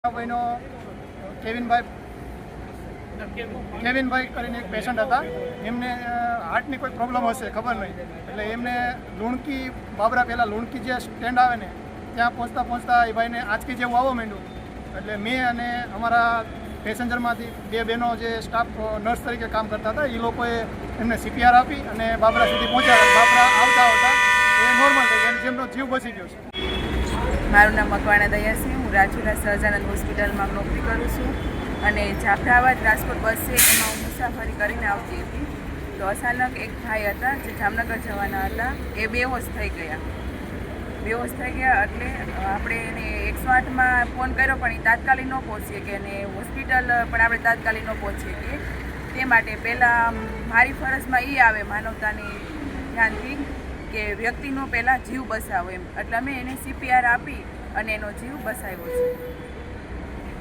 ભાઈનો કેવિનભાઈ કરીને એક પેશન્ટ હતા, એમને હાર્ટની કોઈ પ્રોબ્લેમ હશે ખબર નહીં, એટલે એમને લુણકી બાબરા પહેલાં લુણકી જે સ્ટેન્ડ આવે ને ત્યાં પહોંચતા એ ભાઈને આંચકી જેવું આવવા માંડ્યું. એટલે મેં અને અમારા પેસેન્જરમાંથી બે બહેનો જે સ્ટાફ નર્સ તરીકે કામ કરતા હતા એ લોકોએ એમને CPR આપી અને બાબરા સુધી પહોંચ્યા. બાબરા આવતા એ નોર્મલ થઈ ગયા, જેમનો જીવ બચી ગયો છે. મારું નામ મકવાણા દયા છે. હું રાજુલા સહજાનંદ હોસ્પિટલમાં નોકરી કરું છું અને જાફરાબાદ રાજકોટ બસ છે એમાં હું મુસાફરી કરીને આવતી હતી. તો અચાનક એક ભાઈ હતા જે જામનગર જવાના હતા, એ બેહોશ થઈ ગયા એટલે આપણે એને 108માં ફોન કર્યો પણ એ તાત્કાલિક ન પહોંચીએ કે અને હોસ્પિટલ પણ આપણે તાત્કાલિક ન પહોંચીએ કે તે માટે પહેલાં મારી ફરજમાં એ આવે માનવતાની ધ્યાનથી કે વ્યક્તિનો પહેલાં જીવ બચાવો એમ, એટલે અમે એને CPR આપી અને એનો જીવ બચાવ્યો છે.